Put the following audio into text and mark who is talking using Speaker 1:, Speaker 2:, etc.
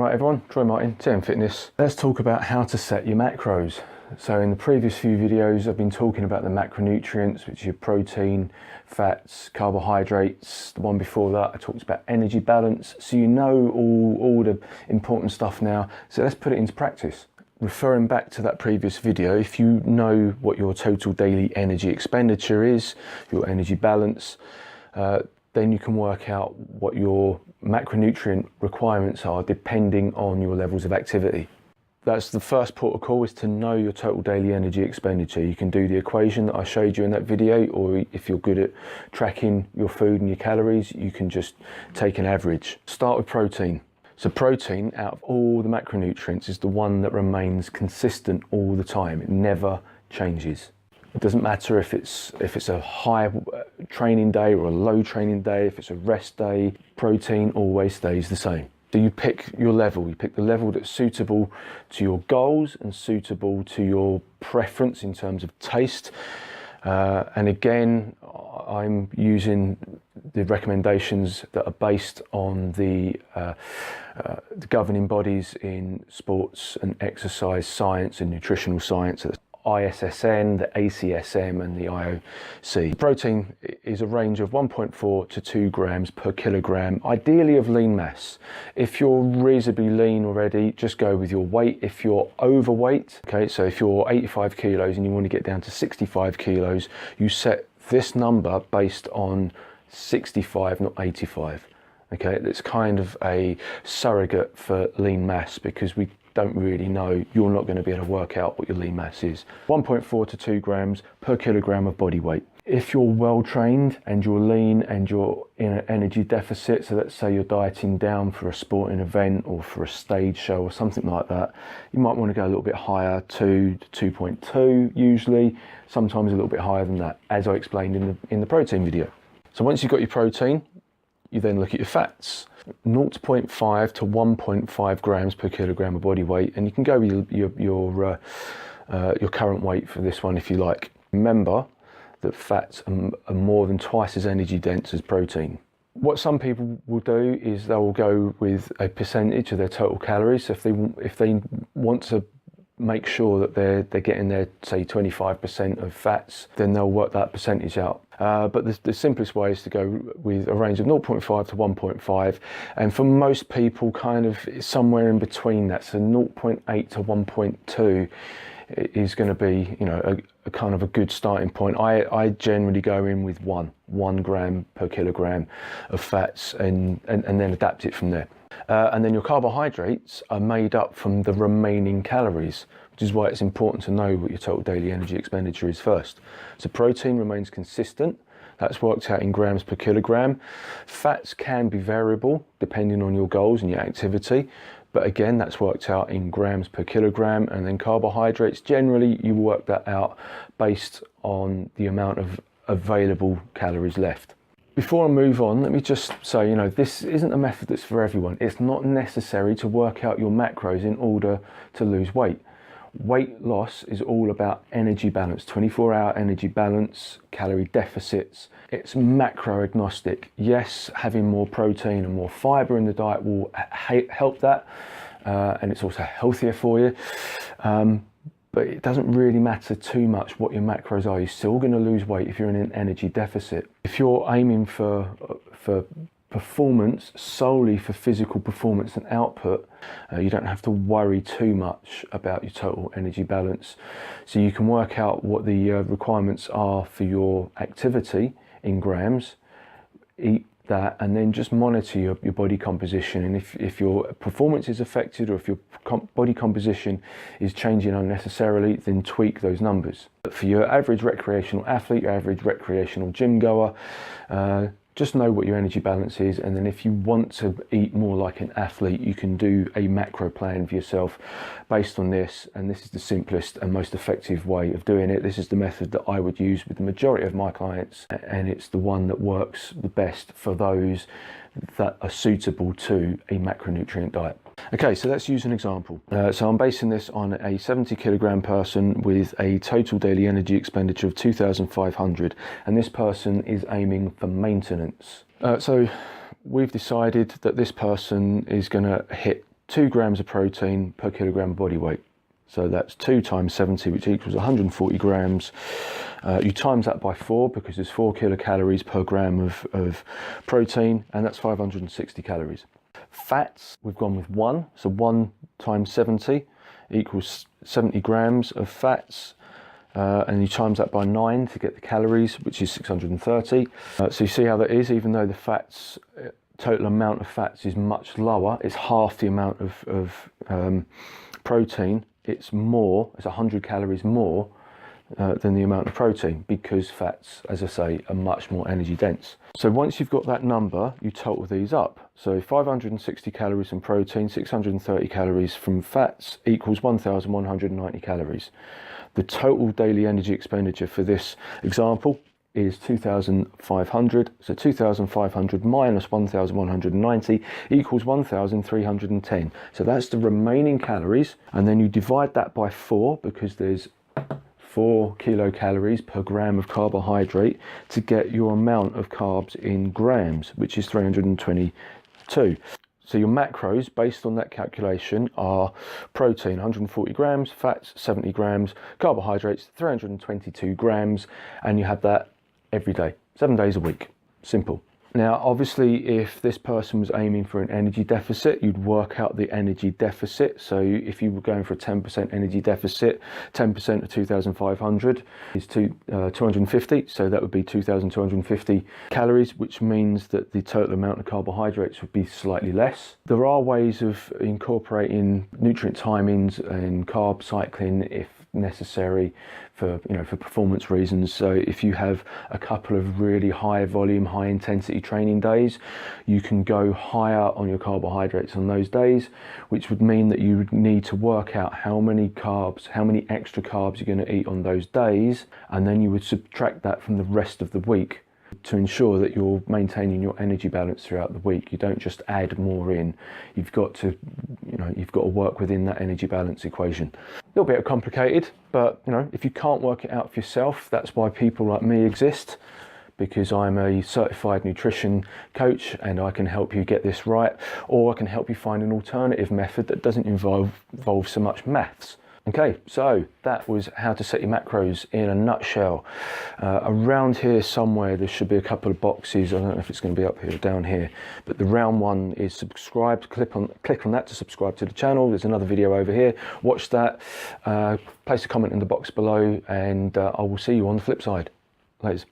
Speaker 1: Right everyone, Troy Martin, TM Fitness. Let's talk about how to set your macros. So in the previous few videos I've been talking about the macronutrients, which are your protein, fats, carbohydrates. The one before that I talked about energy balance. So you know all the important stuff now. So let's put it into practice. Referring back to that previous video, if you know what your total daily energy expenditure is, your energy balance, then you can work out what your macronutrient requirements are depending on your levels of activity. That's the first port of call, is to know your total daily energy expenditure. You can do the equation that I showed you in that video, or if you're good at tracking your food and your calories, you can just take an average. Start with protein. So protein, out of all the macronutrients, is the one that remains consistent all the time. It never changes. It doesn't matter if it's a high training day or a low training day, if it's a rest day, protein always stays the same. So you pick your level, you pick the level that's suitable to your goals and suitable to your preference in terms of taste. And again, I'm using the recommendations that are based on the governing bodies in sports and exercise science and nutritional science. ISSN, the ACSM and the IOC. Protein is a range of 1.4 to 2 grams per kilogram, ideally of lean mass. If you're reasonably lean already, just go with your weight. If you're overweight, okay, so if you're 85 kilos and you want to get down to 65 kilos, you set this number based on 65, not 85. Okay, it's kind of a surrogate for lean mass, because we don't really know, you're not going to be able to work out what your lean mass is. 1.4 to 2 grams per kilogram of body weight. If you're well trained and you're lean and you're in an energy deficit, so let's say you're dieting down for a sporting event or for a stage show or something like that, you might want to go a little bit higher, 2 to 2.2 usually, sometimes a little bit higher than that, as I explained in the protein video. So once you've got your protein, you then look at your fats. 0.5 to 1.5 grams per kilogram of body weight, and you can go with your current weight for this one if you like. Remember that fats are more than twice as energy dense as protein. What some people will do is they will go with a percentage of their total calories. So if they want to make sure that they're getting their, say, 25% of fats, then they'll work that percentage out. But the simplest way is to go with a range of 0.5 to 1.5, and for most people kind of somewhere in between that, so 0.8 to 1.2 is going to be, you know, a kind of a good starting point. I generally go in with 1 gram per kilogram of fats and then adapt it from there. And then your carbohydrates are made up from the remaining calories, which is why it's important to know what your total daily energy expenditure is first. So protein remains consistent. That's worked out in grams per kilogram. Fats can be variable depending on your goals and your activity, but again, that's worked out in grams per kilogram. And then carbohydrates, generally you work that out based on the amount of available calories left. Before I move on, let me just say, you know, this isn't a method that's for everyone. It's not necessary to work out your macros in order to lose weight. Weight loss is all about energy balance, 24-hour energy balance, calorie deficits. It's macro agnostic. Yes, having more protein and more fiber in the diet will help that, and it's also healthier for you. But it doesn't really matter too much what your macros are. You're still going to lose weight if you're in an energy deficit. If you're aiming for performance, solely for physical performance and output, you don't have to worry too much about your total energy balance. So you can work out what the requirements are for your activity in grams, eat that, and then just monitor your body composition. And if your performance is affected, or if your body composition is changing unnecessarily, then tweak those numbers. But for your average recreational athlete, your average recreational gym goer, just know what your energy balance is, and then if you want to eat more like an athlete, you can do a macro plan for yourself based on this, and this is the simplest and most effective way of doing it. This is the method that I would use with the majority of my clients, and it's the one that works the best for those that are suitable to a macronutrient diet. Okay, so let's use an example. So I'm basing this on a 70 kilogram person with a total daily energy expenditure of 2,500, and this person is aiming for maintenance. So we've decided that this person is going to hit 2 grams of protein per kilogram body weight. So that's 2 times 70, which equals 140 grams. You times that by 4 because there's 4 kilocalories per gram of protein, and that's 560 calories. Fats, we've gone with 1, so 1 times 70 equals 70 grams of fats. And you times that by 9 to get the calories, which is 630. So you see how that is, even though the fats, total amount of fats is much lower, it's half the amount of protein, it's 100 calories more than the amount of protein, because fats, as I say, are much more energy dense. So once you've got that number, you total these up. So 560 calories from protein, 630 calories from fats equals 1,190 calories. The total daily energy expenditure for this example is 2,500. So 2,500 minus 1,190 equals 1,310. So that's the remaining calories. And then you divide that by 4 because there's 4 kilocalories per gram of carbohydrate to get your amount of carbs in grams, which is 322. So your macros, based on that calculation, are protein 140 grams, fats 70 grams, carbohydrates 322 grams, and you have that every day, 7 days a week. Simple. Now, obviously, if this person was aiming for an energy deficit, you'd work out the energy deficit. So if you were going for a 10% energy deficit, 10% of 2,500 is 250. So that would be 2,250 calories, which means that the total amount of carbohydrates would be slightly less. There are ways of incorporating nutrient timings and carb cycling if necessary for performance reasons. So if you have a couple of really high volume, high intensity training days, you can go higher on your carbohydrates on those days, which would mean that you would need to work out how many extra carbs you're going to eat on those days, and then you would subtract that from the rest of the week to ensure that you're maintaining your energy balance throughout the week. You don't just add more in. You've got to work within that energy balance equation. A little bit complicated, but if you can't work it out for yourself, that's why people like me exist, because I'm a certified nutrition coach and I can help you get this right, or I can help you find an alternative method that doesn't involve so much maths. Okay, so that was how to set your macros in a nutshell. Around here somewhere there should be a couple of boxes. I don't know if it's going to be up here or down here, but the round one is subscribed. Click on that to subscribe to the channel. There's another video over here. Watch that. Place a comment in the box below, and I will see you on the flip side. Later.